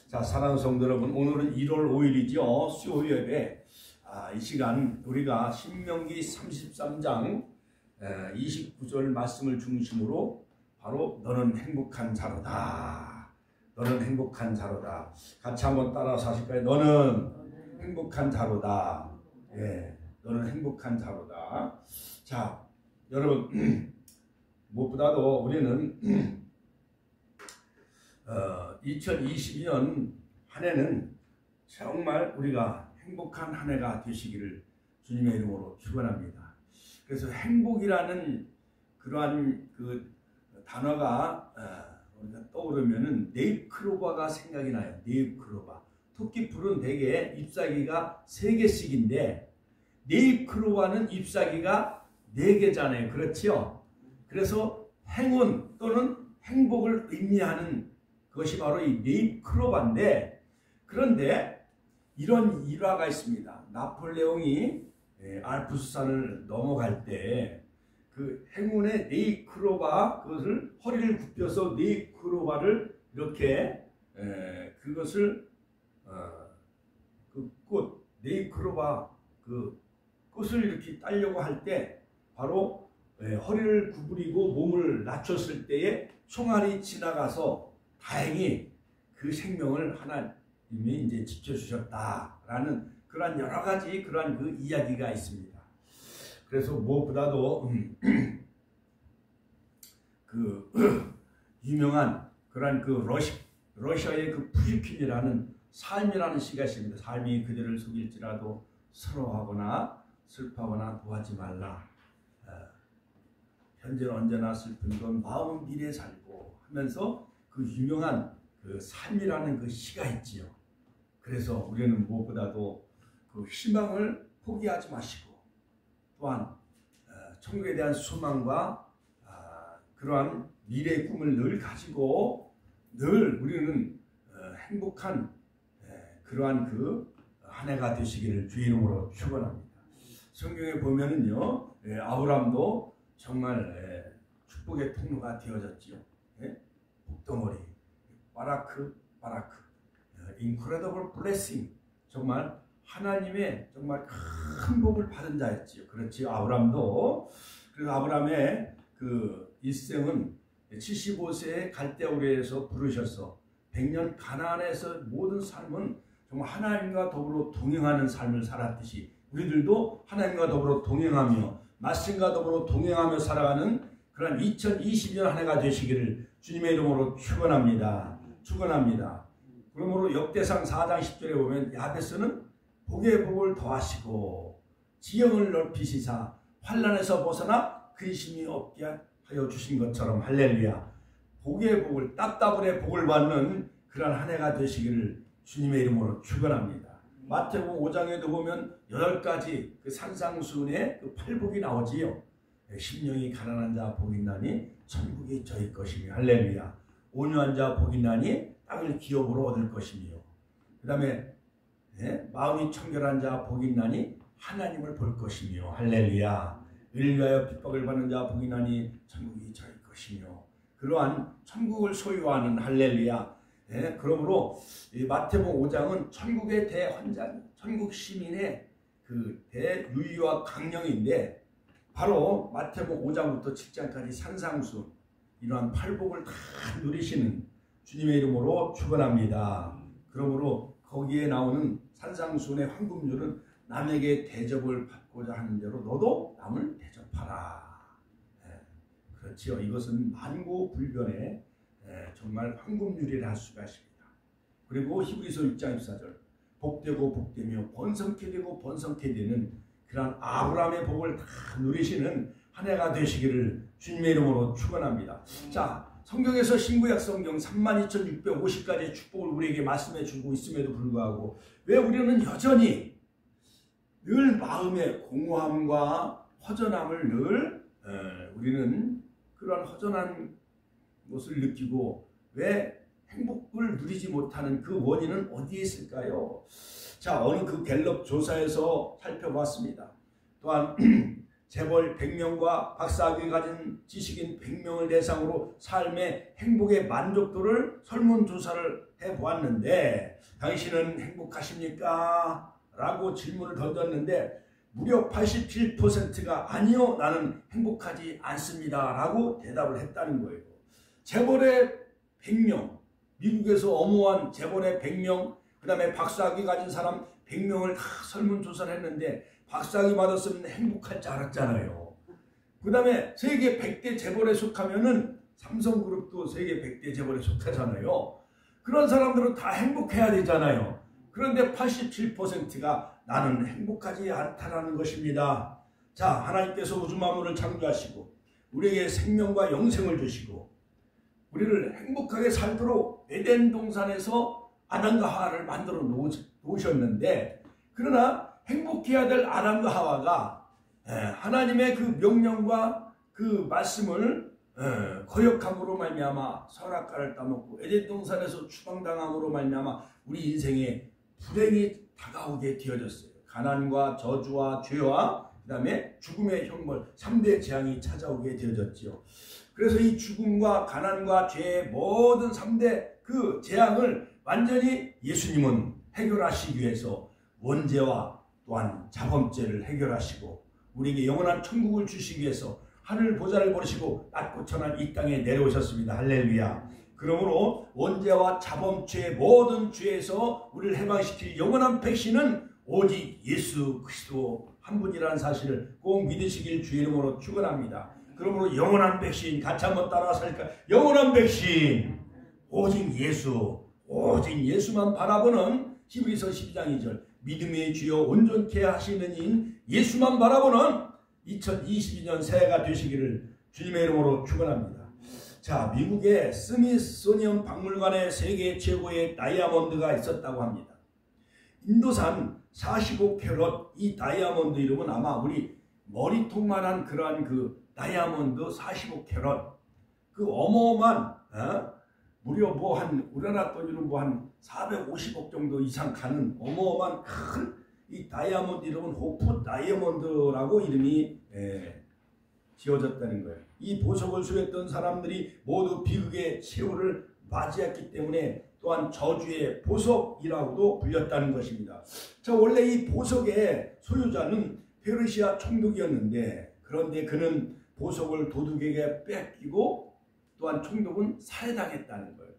자, 사랑하는 성도 여러분, 오늘은 1월 5일이죠. 수요일에 이 시간 우리가 신명기 33장 29절 말씀을 중심으로 바로 너는 행복한 자로다. 너는 행복한 자로다. 같이 한번 따라서 하실까요? 너는 행복한 자로다. 예, 너는 행복한 자로다. 자, 여러분, 무엇보다도 우리는 2022년 한 해는 정말 우리가 행복한 한 해가 되시기를 주님의 이름으로 축원합니다. 그래서 행복이라는 그러한 그 단어가 우리가 떠오르면은 네잎클로버가 생각이 나요. 네잎클로버. 토끼풀은 대개 잎사귀가 3개씩인데 네잎클로버는 잎사귀가 4개잖아요. 그렇죠? 그래서 행운 또는 행복을 의미하는 것이 바로 이 네잎클로버인데, 그런데 이런 일화가 있습니다. 나폴레옹이 알프스산을 넘어갈 때 그 행운의 네잎클로버, 그것을 허리를 굽혀서 네잎클로버를 이렇게 그것을 그 꽃 네잎클로버 그 꽃을 이렇게 따려고 할 때 바로 허리를 구부리고 몸을 낮췄을 때에 총알이 지나가서 다행히 그 생명을 하나님이 이제 지켜주셨다라는 그러한 여러 가지 그러한 그 이야기가 있습니다. 그래서 무엇보다도 그 유명한 그러한 그 러시아의 그 푸시킨이라는 삶이라는 시가 있습니다. 삶이 그들을 속일지라도 서러워하거나 슬퍼하거나 도하지 말라. 현재는 언제나 슬픈 건 마음은 미래에 살고 하면서 그 유명한 그 삶이라는 그 시가 있지요. 그래서 우리는 무엇보다도 그 희망을 포기하지 마시고 또한 천국에 대한 소망과 그러한 미래의 꿈을 늘 가지고 늘 우리는 행복한 그러한 그 한 해가 되시기를 주의 이름으로 축원합니다. 성경에 보면은요, 아브라함도 정말 축복의 통로가 되어졌지요. 복덩어리, 바라크, incredible blessing, 정말 하나님의 정말 큰 복을 받은 자였지요. 그렇지요, 아브라함도. 그래서 아브라함의 그 일생은 75세에 갈대우르에서 부르셔서 100년 가나안에서 모든 삶은 정말 하나님과 더불어 동행하는 삶을 살았듯이 우리들도 하나님과 더불어 동행하며 말씀과 더불어 동행하며 살아가는 그런 2022년 한 해가 되시기를 주님의 이름으로 축원합니다. 축원합니다. 그러므로 역대상 4장 10절에 보면 야베스는 복의 복을 더하시고 지형을 넓히시사 환난에서 벗어나 근심이 없게 하여 주신 것처럼 할렐루야. 복의 복을 따따블의 복을 받는 그런 한 해가 되시기를 주님의 이름으로 축원합니다. 마태복음 5장에도 보면 8가지 그 산상수훈의 그 8복이 나오지요. 심령이 가난한 자 복이 있나니 천국이 저희 것이며 할렐루야. 온유한 자 복이 있나니 땅을 기업으로 얻을 것이며, 그 다음에 마음이 청결한 자 복이 있나니 하나님을 볼 것이며 할렐루야. 의를 위하여 핍박을 받는 자 복이 있나니 천국이 저희 것이며, 그러한 천국을 소유하는 할렐루야. 그러므로 이 마태복음 5장은 천국의 대헌장, 천국 시민의 그 대유의와 강령인데 바로 마태복음 5장부터 7장까지 산상수 이러한 8복을 다 누리시는 주님의 이름으로 축원합니다. 그러므로 거기에 나오는 산상수훈의 황금률은 남에게 대접을 받고자 하는 대로 너도 남을 대접하라. 그렇지요. 이것은 만고불변의 정말 황금률이라 할 수가 있습니다. 그리고 히브리서 6장 14절 복되고 복되며 번성케 되고 번성케 되는 그러한 아브라함의 복을 다 누리시는 한 해가 되시기를 주님의 이름으로 축원합니다. 자, 성경에서 신구약 성경 32,650가지의 축복을 우리에게 말씀해 주고 있음에도 불구하고 왜 우리는 여전히 늘 마음의 공허함과 허전함을 늘 우리는 그러한 허전한 것을 느끼고 왜 행복을 누리지 못하는 그 원인은 어디에 있을까요? 자, 어느 그 갤럽 조사에서 살펴봤습니다. 또한 재벌 100명과 박사학위 가진 지식인 100명을 대상으로 삶의 행복의 만족도를 설문조사를 해보았는데 당신은 행복하십니까? 라고 질문을 던졌는데 무려 87%가 아니요, 나는 행복하지 않습니다 라고 대답을 했다는 거예요. 재벌의 100명, 미국에서 어마어마한 재벌의 100명, 그 다음에 박사학위 가진 사람 100명을 다 설문조사를 했는데 박사학위 받았으면 행복할 줄 알았잖아요. 그 다음에 세계 100대 재벌에 속하면은 삼성그룹도 세계 100대 재벌에 속하잖아요. 그런 사람들은 다 행복해야 되잖아요. 그런데 87%가 나는 행복하지 않다라는 것입니다. 자, 하나님께서 우주 만물을 창조하시고 우리에게 생명과 영생을 주시고 우리를 행복하게 살도록 에덴 동산에서 아담과 하와를 만들어 놓으셨는데, 그러나 행복해야 될 아담과 하와가 하나님의 그 명령과 그 말씀을 거역함으로 말미암아 선악과를 따먹고 에덴 동산에서 추방당함으로 말미암아 우리 인생에 불행이 다가오게 되어졌어요. 가난과 저주와 죄와 그 다음에 죽음의 형벌 3대 재앙이 찾아오게 되어졌지요. 그래서 이 죽음과 가난과 죄의 모든 3대 그 재앙을 완전히 예수님은 해결하시기 위해서 원죄와 또한 자범죄를 해결하시고 우리에게 영원한 천국을 주시기 위해서 하늘 보좌를 버리시고 낮고 천한 이 땅에 내려오셨습니다. 할렐루야. 그러므로 원죄와 자범죄의 모든 죄에서 우리를 해방시킬 영원한 백신은 오직 예수 그리스도 한 분이라는 사실을 꼭 믿으시길 주의 이름으로 축원합니다. 그러므로 영원한 백신 같이 한번 따라서 할까요? 영원한 백신 오직 예수, 오직 예수만 바라보는 히브리서 12장 2절 믿음의 주여 온전케 하시는 인 예수만 바라보는 2022년 새해가 되시기를 주님의 이름으로 축원합니다. 자, 미국의 스미소니언 박물관에 세계 최고의 다이아몬드가 있었다고 합니다. 인도산 45캐럿 이 다이아몬드 이름은 아마 우리 머리통만한 그러한 그 다이아몬드 45캐럿 그 어마어마한 무려 뭐 한 우리나라 돈으로 뭐 한 450억 정도 이상 가는 어마어마한 큰 이 다이아몬드 이름은 호프 다이아몬드라고 이름이 지어졌다는 거예요. 이 보석을 소유했던 사람들이 모두 비극의 최후를 맞이했기 때문에 또한 저주의 보석이라고도 불렸다는 것입니다. 자, 원래 이 보석의 소유자는 페르시아 총독이었는데 그런데 그는 보석을 도둑에게 뺏기고 또한 총독은 살해당했다는 거예요.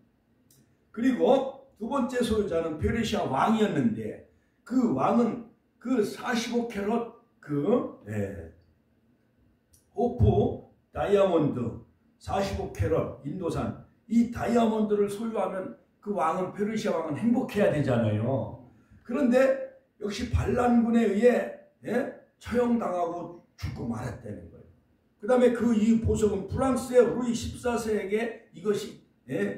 그리고 두 번째 소유자는 페르시아 왕이었는데 그 왕은 그 45캐럿 호프 다이아몬드 45캐럿 인도산 이 다이아몬드를 소유하면 그 왕은 페르시아 왕은 행복해야 되잖아요. 그런데 역시 반란군에 의해 처형당하고 죽고 말았다는 거예요. 그 다음에 그 이 보석은 프랑스의 루이 14세에게 이것이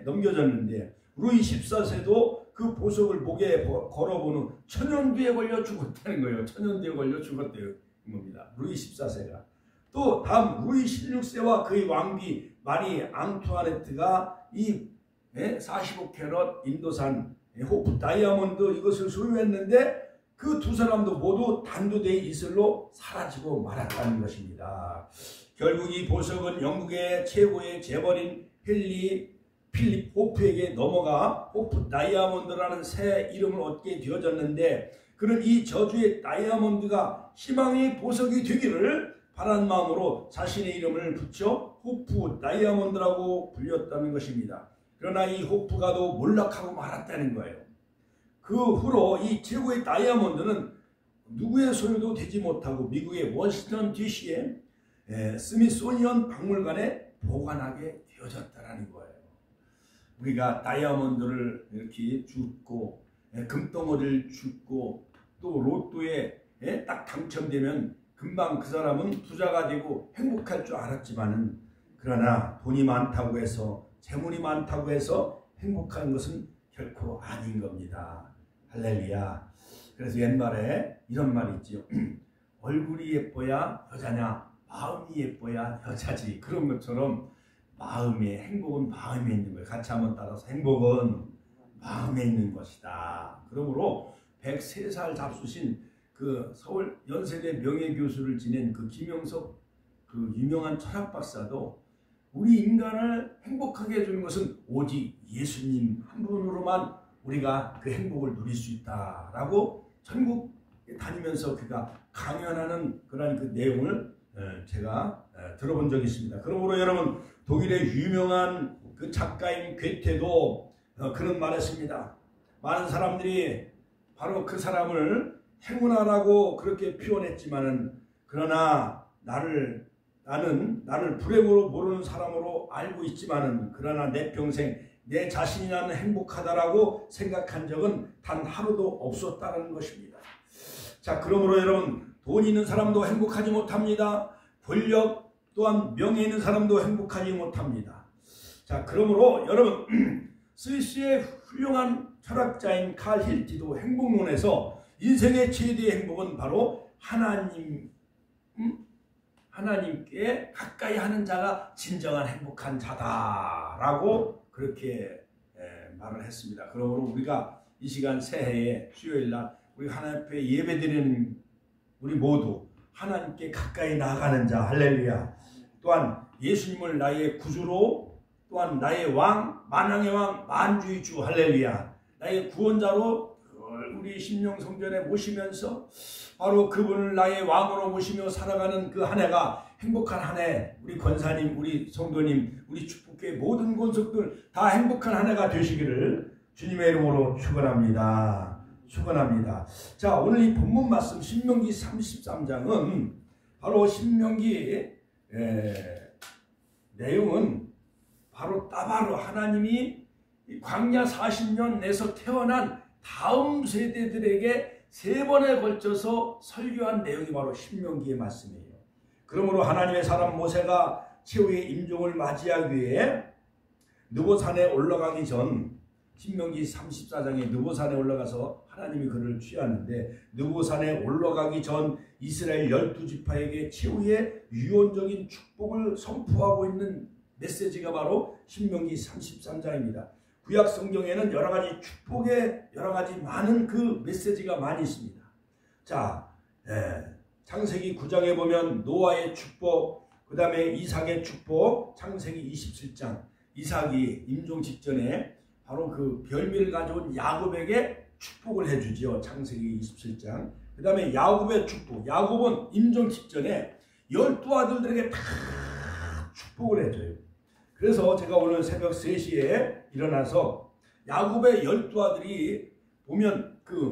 넘겨졌는데 루이 14세도 그 보석을 목에 걸어본 후 천년 뒤에 걸려 죽었다는 거예요. 천년 뒤에 걸려 죽었대요. 겁니다. 루이 14세가. 또 다음 루이 16세와 그의 왕비 마리 앙투아네트가 이 45캐럿 인도산 호프 다이아몬드 이것을 소유했는데 그 두 사람도 모두 단두대의 이슬로 사라지고 말았다는 것입니다. 결국 이 보석은 영국의 최고의 재벌인 필립 호프에게 넘어가 호프 다이아몬드라는 새 이름을 얻게 되어졌는데 그는 이 저주의 다이아몬드가 희망의 보석이 되기를 바란 마음으로 자신의 이름을 붙여 호프 다이아몬드라고 불렸다는 것입니다. 그러나 이 호프가도 몰락하고 말았다는 거예요. 그 후로 이 최고의 다이아몬드는 누구의 소유도 되지 못하고 미국의 워싱턴 DC의 스미소니언 박물관에 보관하게 되어졌다는 거예요. 우리가 다이아몬드를 이렇게 줍고 금덩어리를 줍고 또 로또에 딱 당첨되면 금방 그 사람은 부자가 되고 행복할 줄 알았지만은 그러나 돈이 많다고 해서 재물이 많다고 해서 행복한 것은 결코 아닌 겁니다. 할렐루야. 그래서 옛말에 이런 말이 있지요. 얼굴이 예뻐야 여자냐 마음이 예뻐야 여자지. 그런 것처럼 마음의 행복은 마음에 있는 거예요. 같이 한번 따라서 행복은 마음에 있는 것이다. 그러므로 103살 잡수신 그 서울 연세대 명예교수를 지낸 그 김영석 그 유명한 철학 박사도 우리 인간을 행복하게 해주는 것은 오직 예수님 한 분으로만 우리가 그 행복을 누릴 수 있다라고 전국에 다니면서 그가 강연하는 그런 그 내용을 제가 들어본 적이 있습니다. 그러므로 여러분, 독일의 유명한 그 작가인 괴테도 그런 말을 했습니다. 많은 사람들이 바로 그 사람을 행운아라고 그렇게 표현했지만은, 그러나 나는 나를 불행으로 모르는 사람으로 알고 있지만은, 그러나 내 평생 내 자신이 나는 행복하다라고 생각한 적은 단 하루도 없었다는 것입니다. 자, 그러므로 여러분, 돈 있는 사람도 행복하지 못합니다. 권력 또한 명예 있는 사람도 행복하지 못합니다. 자, 그러므로 여러분, 스위스의 훌륭한 철학자인 칼 힐티도 행복론에서 인생의 최대의 행복은 바로 하나님께 가까이 하는 자가 진정한 행복한 자다라고 그렇게 말을 했습니다. 그러므로 우리가 이 시간 새해에 수요일날 우리 하나님 앞에 예배드리는 우리 모두 하나님께 가까이 나아가는 자, 할렐루야. 또한 예수님을 나의 구주로, 또한 나의 왕, 만왕의 왕, 만주의 주, 할렐루야. 나의 구원자로 우리 심령성전에 모시면서 바로 그분을 나의 왕으로 모시며 살아가는 그 한 해가 행복한 한 해, 우리 권사님, 우리 성도님, 우리 축복회 모든 권속들 다 행복한 한 해가 되시기를 주님의 이름으로 축원합니다. 축원합니다. 자, 오늘 이 본문 말씀 신명기 33장은 바로 신명기 내용은 바로 따바로 하나님이 광야 40년 내서 태어난 다음 세대들에게 3번에 걸쳐서 설교한 내용이 바로 신명기의 말씀이에요. 그러므로 하나님의 사람 모세가 최후의 임종을 맞이하기 위해 느보산에 올라가기 전, 신명기 34장에 느보산에 올라가서 하나님이 그를 취하는데, 느보산에 올라가기 전 이스라엘 12지파에게 최후의 유언적인 축복을 선포하고 있는 메시지가 바로 신명기 33장입니다. 구약 성경에는 여러 가지 축복의 여러 가지 많은 그 메시지가 많이 있습니다. 자, 창세기 9장에 보면 노아의 축복, 그 다음에 이삭의 축복, 창세기 27장, 이삭이 임종 직전에 바로 그 별미를 가져온 야곱에게 축복을 해주지요. 창세기 27장. 그 다음에 야곱의 축복, 야곱은 임종 직전에 12아들들에게 다 축복을 해줘요. 그래서 제가 오늘 새벽 3시에 일어나서 야곱의 12아들이 보면 그